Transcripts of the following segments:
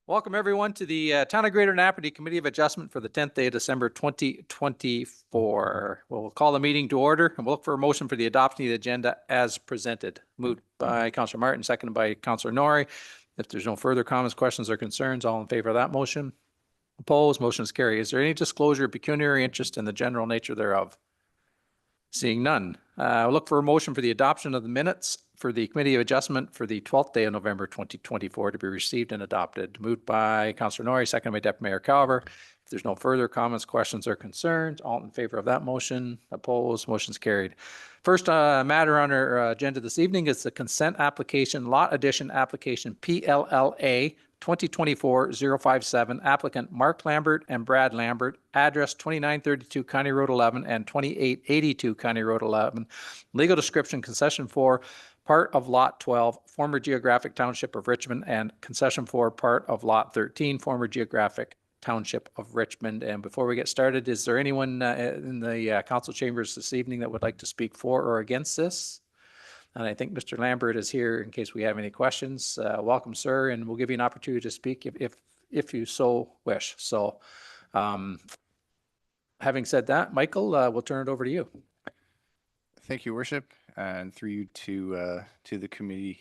Welcome everyone to the Town of Greater Napanee Committee of Adjustment for the 10th day of December 2024. We'll call the meeting to order and we'll look for a motion for the adoption of the agenda as presented. Moved by Councillor Martin, seconded by Councillor Norrie. If there's no further comments, questions, or concerns, all in favor of that motion? Opposed? Motion is carried. Is there any disclosure of pecuniary interest in the general nature thereof? Seeing none. We'll look for a motion for the adoption of the minutes for the Committee of Adjustment for the 12th day of November 2024 to be received and adopted. Moved by Councillor Norrie, seconded by Deputy Mayor Calver. If there's no further comments, questions, or concerns, all in favor of that motion? Opposed? Motion's carried. First matter on our agenda this evening is the consent application, lot addition application PLLA 2024-057, applicant Mark Lambert and Brad Lambert, address 2932 County Road 11 and 2882 County Road 11. Legal description, concession 4, part of lot 12, former geographic township of Richmond, and concession 4, part of lot 13, former geographic township of Richmond. And before we get started, is there anyone in the council chambers this evening that would like to speak for or against this? And I think Mr. Lambert is here in case we have any questions. Welcome, sir, and we'll give you an opportunity to speak if you so wish. So having said that, Michael, we'll turn it over to you. Thank you, Worship, and through you to the committee.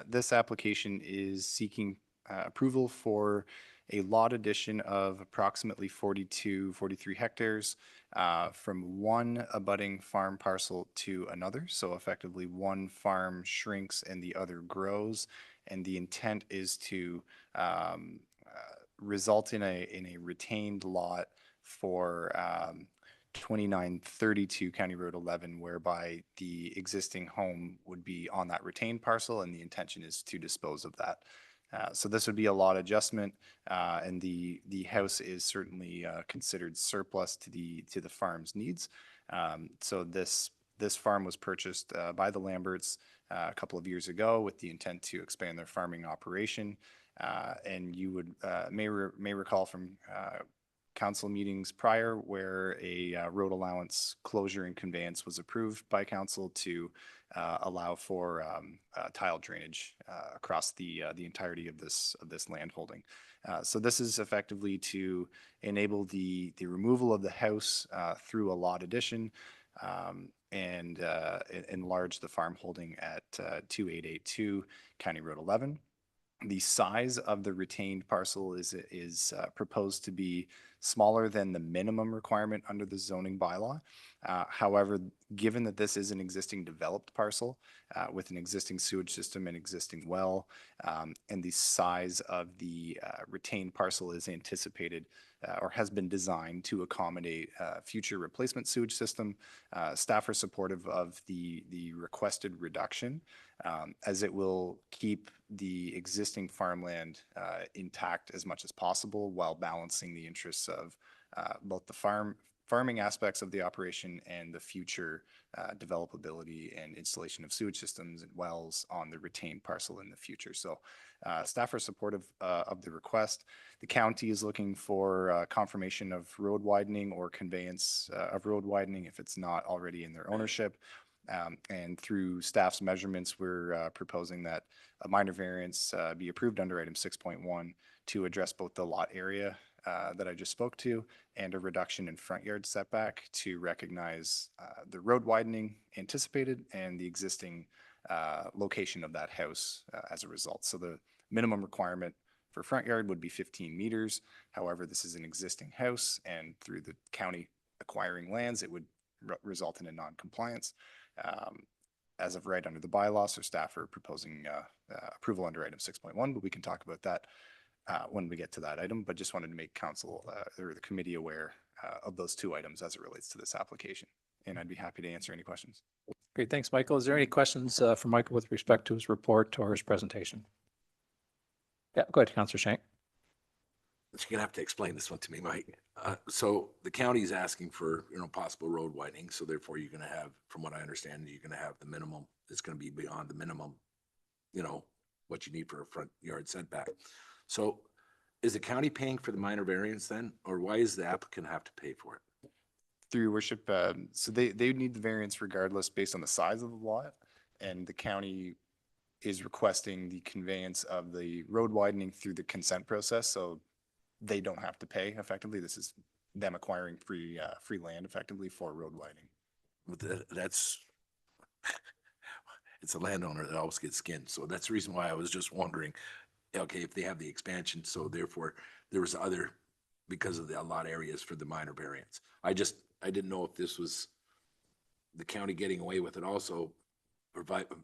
This application is seeking approval for a lot addition of approximately 43 hectares from one abutting farm parcel to another. So effectively one farm shrinks and the other grows. And the intent is to result in a retained lot for 2932 County Road 11, whereby the existing home would be on that retained parcel, and the intention is to dispose of that. So this would be a lot adjustment, and the house is certainly considered surplus to the farm's needs. So this farm was purchased by the Lamberts a couple of years ago with the intent to expand their farming operation. And you would may recall from council meetings prior where a road allowance closure and conveyance was approved by council to allow for tile drainage across the entirety of this land holding. So this is effectively to enable the removal of the house through a lot addition and enlarge the farm holding at 2882 County Road 11. The size of the retained parcel is proposed to be smaller than the minimum requirement under the zoning bylaw. However, given that this is an existing developed parcel with an existing sewage system and existing well, and the size of the retained parcel is anticipated or has been designed to accommodate future replacement sewage system, staff are supportive of the requested reduction, as it will keep the existing farmland intact as much as possible while balancing the interests of both the farming aspects of the operation and the future developability and installation of sewage systems and wells on the retained parcel in the future. So staff are supportive of the request. The county is looking for confirmation of road widening or conveyance of road widening if it's not already in their ownership. And through staff's measurements, we're proposing that a minor variance be approved under item 6.1 to address both the lot area that I just spoke to and a reduction in front yard setback to recognize the road widening anticipated and the existing location of that house as a result. So the minimum requirement for front yard would be 15 meters. However, this is an existing house, and through the county acquiring lands, it would result in a non-compliance. As of right under the bylaws, so staff are proposing approval under item 6.1, but we can talk about that when we get to that item. But just wanted to make council or the committee aware of those two items as it relates to this application. And I'd be happy to answer any questions. Great, thanks, Michael. Is there any questions for Michael with respect to his report or his presentation? Yeah, go ahead, Councillor Shank. You're gonna have to explain this one to me, Mike. So the county is asking for, possible road widening. So therefore you're gonna have, from what I understand, you're gonna have the minimum. It's gonna be beyond the minimum, what you need for a front yard setback. So is the county paying for the minor variance then, or why does the applicant have to pay for it? Through your worship, so they would need the variance regardless based on the size of the lot, and the county is requesting the conveyance of the road widening through the consent process, so they don't have to pay effectively. This is them acquiring free land effectively for road widening. But that's, it's a landowner that always gets skinned. So that's the reason why I was just wondering, okay, if they have the expansion, so therefore there was other, because of the lot areas for the minor variance. I didn't know if this was the county getting away with it also,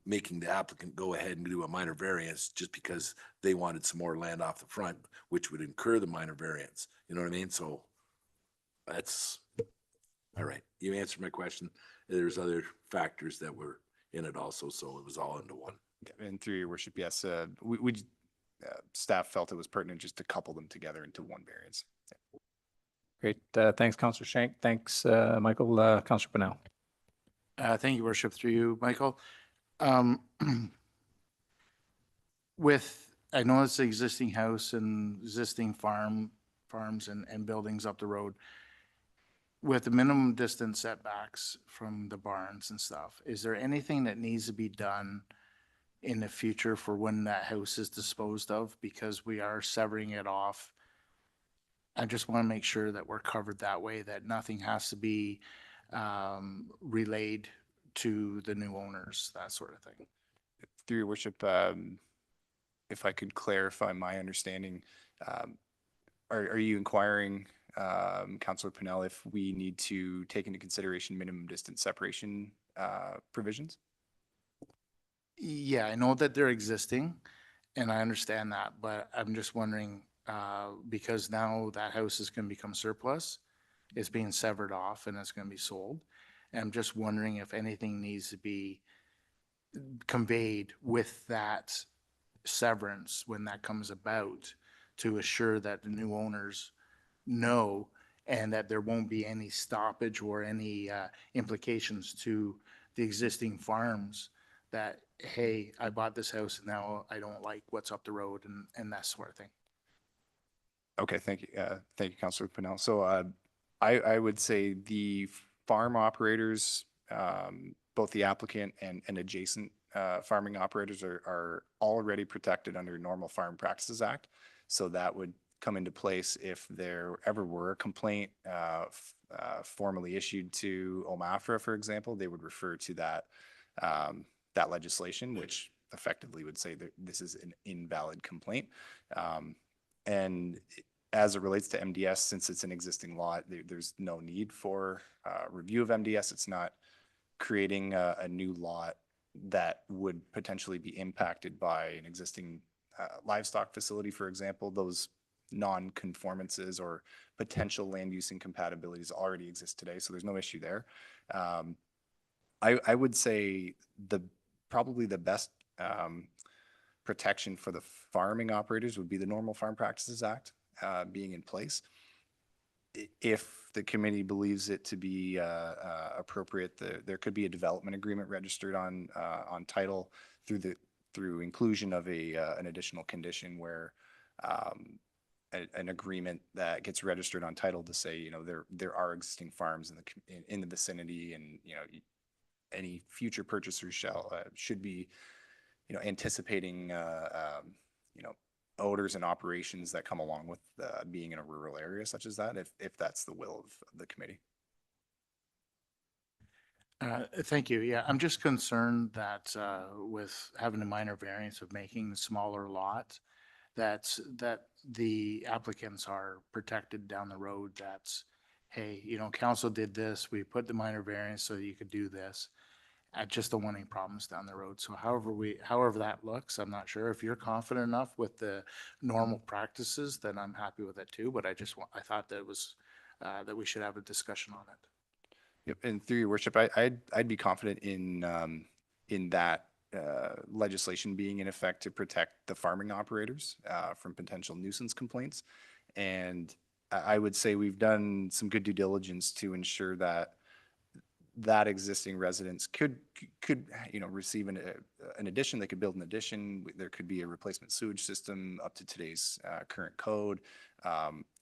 making the applicant go ahead and do a minor variance just because they wanted some more land off the front, which would incur the minor variance. You know what I mean? So that's, all right. You answered my question. There's other factors that were in it also, so it was all into one. And through your worship, yes, staff felt it was pertinent just to couple them together into one variance. Great. Thanks, Councillor Shank. Thanks, Michael. Councillor Pennell. Thank you, Worship, through you, Michael. I know it's the existing house and existing farms and buildings up the road. With the minimum distance setbacks from the barns and stuff, is there anything that needs to be done in the future for when that house is disposed of? Because we are severing it off. I just want to make sure that we're covered that way, that nothing has to be relayed to the new owners, that sort of thing. Through your worship, if I could clarify my understanding, are you inquiring, Councillor Pennell, if we need to take into consideration minimum distance separation provisions? Yeah, I know that they're existing and I understand that, but I'm just wondering, because now that house is going to become surplus, it's being severed off and it's going to be sold. And I'm just wondering if anything needs to be conveyed with that severance when that comes about to assure that the new owners know and that there won't be any stoppage or any implications to the existing farms that, hey, I bought this house and now I don't like what's up the road and that sort of thing. Okay, thank you. Thank you, Councillor Pennell. So I would say the farm operators, both the applicant and adjacent farming operators are already protected under Normal Farm Practices Act. So that would come into place if there ever were a complaint formally issued to OMAFRA, for example. They would refer to that that legislation, which effectively would say that this is an invalid complaint. And as it relates to MDS, since it's an existing lot, there's no need for review of MDS. It's not creating a new lot that would potentially be impacted by an existing livestock facility, for example. Those non-conformances or potential land use incompatibilities already exist today, so there's no issue there. I would say probably the best protection for the farming operators would be the Normal Farm Practices Act being in place. If the committee believes it to be appropriate, there could be a development agreement registered on title through inclusion of an additional condition where an agreement that gets registered on title to say, there are existing farms in the vicinity, and any future purchasers should be anticipating odors and operations that come along with being in a rural area such as that, if that's the will of the committee. Thank you. Yeah, I'm just concerned that with having a minor variance of making the smaller lot, that the applicants are protected down the road. That's, hey, council did this, we put the minor variance so you could do this. I just don't want any problems down the road. So however that looks, I'm not sure. If you're confident enough with the normal practices, then I'm happy with it too. But I thought that was that we should have a discussion on it. Yep, and through your worship, I'd be confident in that legislation being in effect to protect the farming operators from potential nuisance complaints. And I would say we've done some good due diligence to ensure that existing residents could receive an addition. They could build an addition. There could be a replacement sewage system up to today's current code.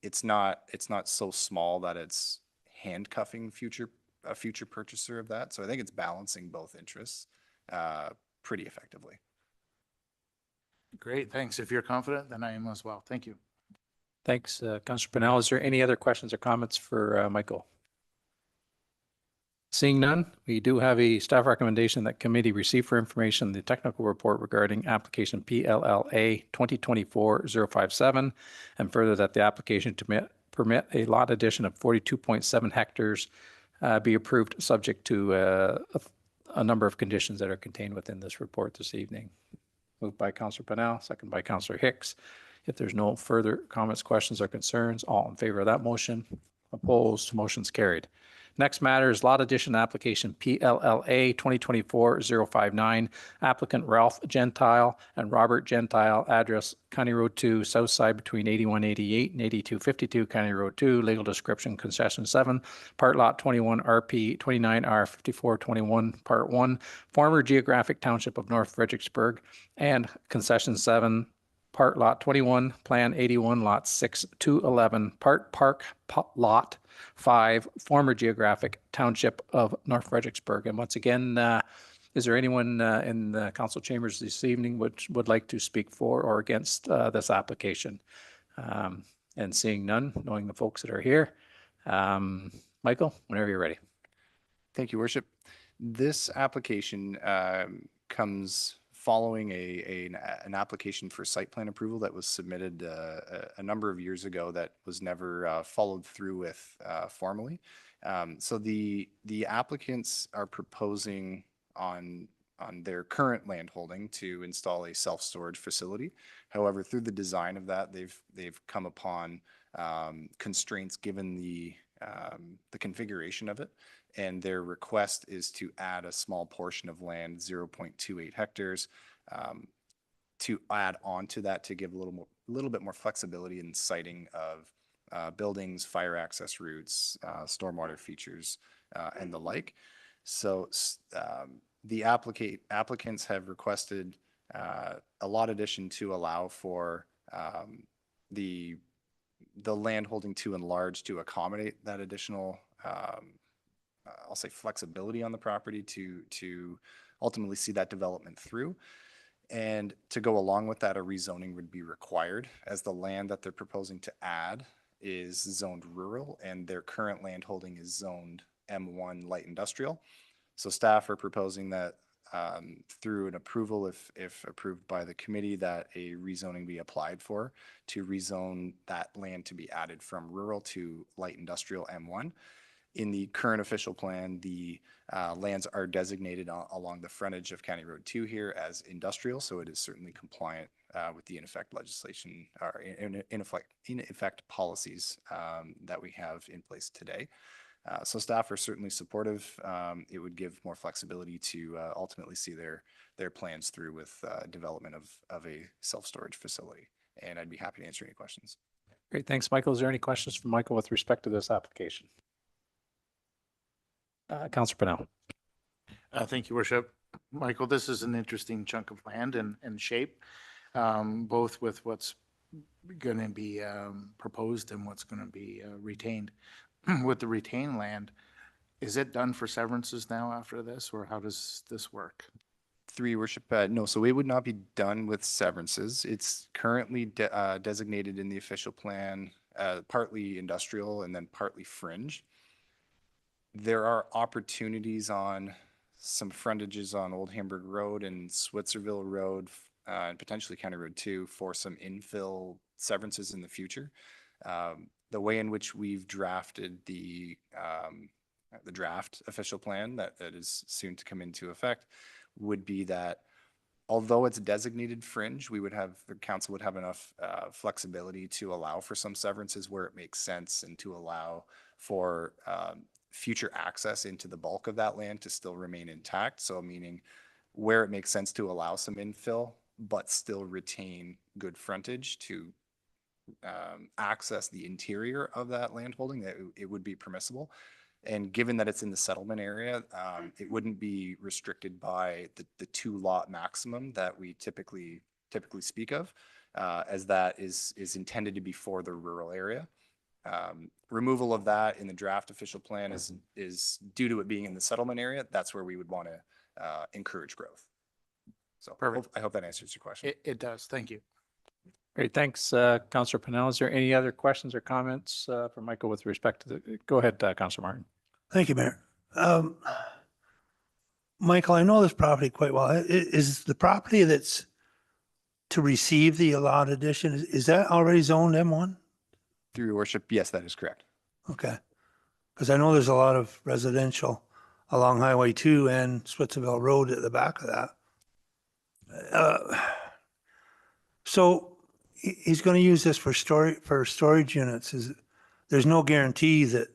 It's not so small that it's handcuffing a future purchaser of that. So I think it's balancing both interests pretty effectively. Great, thanks. If you're confident, then I am as well. Thank you. Thanks, Councillor Pennell. Is there any other questions or comments for Michael? Seeing none, we do have a staff recommendation that committee receive for information the technical report regarding application PLLA 2024-057, and further that the application to permit a lot addition of 42.7 hectares be approved subject to a number of conditions that are contained within this report this evening. Moved by Councillor Pennell, second by Councillor Hicks. If there's no further comments, questions, or concerns, all in favor of that motion? Opposed? Motion's carried. Next matter is lot addition application PLLA 2024-059. Applicant Ralph Gentile and Robert Gentile, address County Road 2, south side between 8188 and 8252 County Road 2. Legal description concession 7, part lot 21 RP 29R 5421 part 1, former geographic township of North Fredericksburg, and concession 7, part lot 21, plan 81 lot 6 to 11, part park lot 5, former geographic township of North Fredericksburg. And once again, is there anyone in the council chambers this evening which would like to speak for or against this application? And seeing none, knowing the folks that are here, Michael, whenever you're ready. Thank you, Worship. This application comes following an application for site plan approval that was submitted a number of years ago that was never followed through with formally. So the applicants are proposing on their current land holding to install a self-storage facility. However, through the design of that, they've come upon constraints given the configuration of it. And their request is to add a small portion of land, 0.28 hectares, to add on to that to give a little bit more flexibility in siting of buildings, fire access routes, stormwater features, and the like. So the applicants have requested a lot addition to allow for the land holding to enlarge to accommodate that additional I'll say flexibility on the property to ultimately see that development through. And to go along with that, a rezoning would be required, as the land that they're proposing to add is zoned rural and their current land holding is zoned M1 light industrial. So staff are proposing that through an approval, if approved by the committee, that a rezoning be applied for to rezone that land to be added from rural to light industrial M1. In the current official plan, the lands are designated along the frontage of County Road 2 here as industrial, so it is certainly compliant with the in effect legislation or in effect policies that we have in place today. So staff are certainly supportive. It would give more flexibility to ultimately see their plans through with development of a self-storage facility. And I'd be happy to answer any questions. Great, thanks, Michael. Is there any questions from Michael with respect to this application? Councillor Pennell. Thank you, Worship. Michael, this is an interesting chunk of land and shape, both with what's going to be proposed and what's going to be retained. With the retained land, is it done for severances now after this, or how does this work? Three, Worship. No, so it would not be done with severances. It's currently designated in the official plan, partly industrial and then partly fringe. There are opportunities on some frontages on Old Hamburg Road and Switzerville Road and potentially County Road 2 for some infill severances in the future. The way in which we've drafted the draft official plan that is soon to come into effect would be that although it's designated fringe, the council would have enough flexibility to allow for some severances where it makes sense and to allow for future access into the bulk of that land to still remain intact. So meaning where it makes sense to allow some infill, but still retain good frontage to access the interior of that land holding, that it would be permissible. And given that it's in the settlement area, it wouldn't be restricted by the 2-lot maximum that we typically speak of, as that is intended to be for the rural area. Removal of that in the draft official plan is due to it being in the settlement area. That's where we would want to encourage growth. So Perfect. I hope that answers your question. It does. Thank you. Great, thanks, Councillor Pennell. Is there any other questions or comments for Michael with respect to the, go ahead, Councillor Martin. Thank you, Mayor. Michael, I know this property quite well. Is the property that's to receive the allowed addition, is that already zoned M1? Through your worship, yes, that is correct. Okay. Because I know there's a lot of residential along Highway 2 and Switzerville Road at the back of that. So he's going to use this for storage units. There's no guarantee that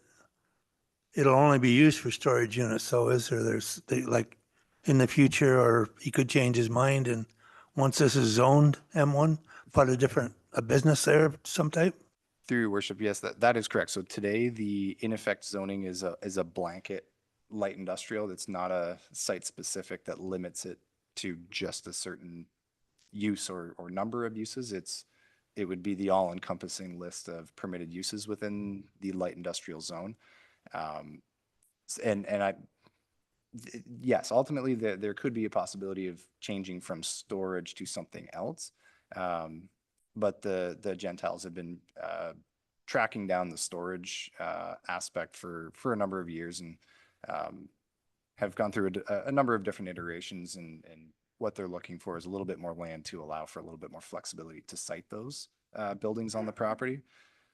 it'll only be used for storage units. So is there, like in the future, or he could change his mind and once this is zoned M1, put a business there of some type? Through your worship, yes, that is correct. So today, the in effect zoning is a blanket light industrial. It's not a site specific that limits it to just a certain use or number of uses. It would be the all encompassing list of permitted uses within the light industrial zone. Yes, ultimately there could be a possibility of changing from storage to something else. But the Gentiles have been tracking down the storage aspect for a number of years and have gone through a number of different iterations, and what they're looking for is a little bit more land to allow for a little bit more flexibility to site those buildings on the property.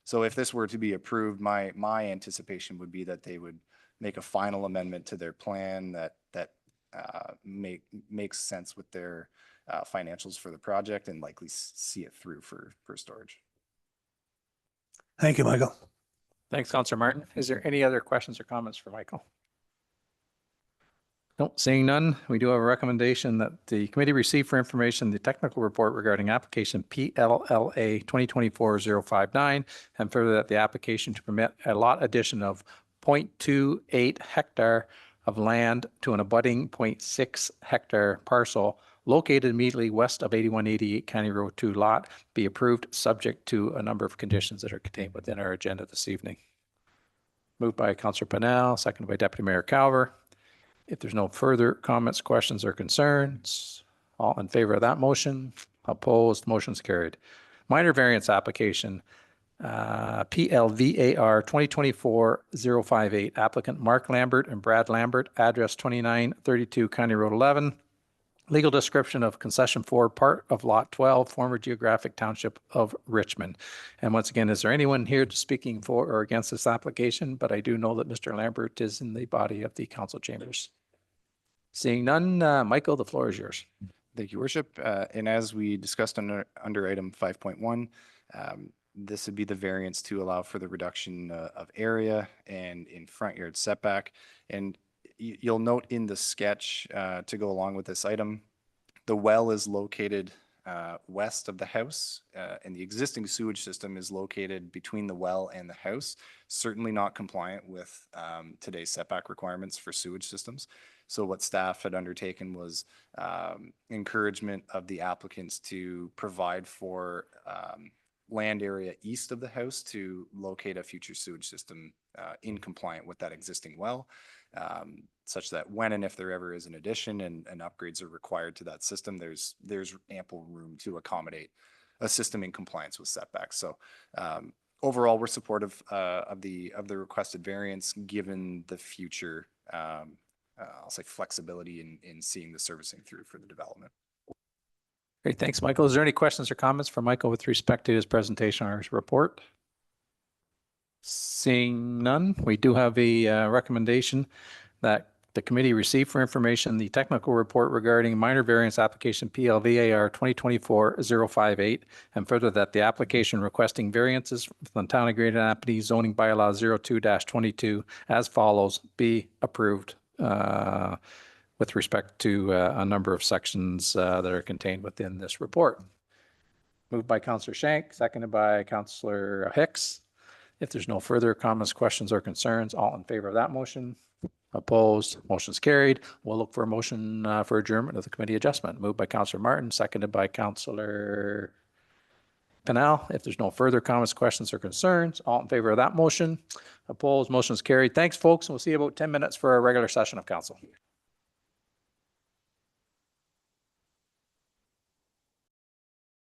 So if this were to be approved, my anticipation would be that they would make a final amendment to their plan that makes sense with their financials for the project and likely see it through for storage. Thank you, Michael. Thanks, Councillor Martin. Is there any other questions or comments for Michael? Nope, seeing none, we do have a recommendation that the committee receive for information the technical report regarding application PLLA 2024-059, and further that the application to permit a lot addition of 0.28 hectare of land to an abutting 0.6 hectare parcel located immediately west of 8188 County Road 2 lot be approved, subject to a number of conditions that are contained within our agenda this evening. Moved by Councillor Pennell, seconded by Deputy Mayor Calver. If there's no further comments, questions, or concerns, all in favor of that motion? Opposed? Motion's carried. Minor variance application, PLVAR 2024-058. Applicant Mark Lambert and Brad Lambert, address 2932 County Road 11. Legal description of concession 4, part of lot 12, former geographic township of Richmond. And once again, is there anyone here speaking for or against this application? But I do know that Mr. Lambert is in the body of the council chambers. Seeing none, Michael, the floor is yours. Thank you, Worship. And as we discussed under item 5.1, this would be the variance to allow for the reduction of area and in front yard setback. And you'll note in the sketch to go along with this item, the well is located west of the house, and the existing sewage system is located between the well and the house, certainly not compliant with today's setback requirements for sewage systems. So what staff had undertaken was encouragement of the applicants to provide for land area east of the house to locate a future sewage system in compliant with that existing well, such that when and if there ever is an addition and upgrades are required to that system, there's ample room to accommodate a system in compliance with setbacks. So overall, we're supportive of the requested variance, given the future I'll say flexibility in seeing the servicing through for the development. Great, thanks, Michael. Is there any questions or comments for Michael with respect to his presentation or his report? Seeing none, we do have a recommendation that the committee receive for information the technical report regarding minor variance application PLVAR 2024-058, and further that the application requesting variances from the Town of Greater Napanee zoning bylaw 02-22 as follows be approved with respect to a number of sections that are contained within this report. Moved by Councillor Shank, seconded by Councillor Hicks. If there's no further comments, questions, or concerns, all in favor of that motion? Opposed? Motion's carried. We'll look for a motion for adjournment of the committee adjustment. Moved by Councillor Martin, seconded by Councillor Pennell. If there's no further comments, questions, or concerns, all in favor of that motion? Opposed? Motion's carried. Thanks, folks. We'll see you about 10 minutes for a regular session of council.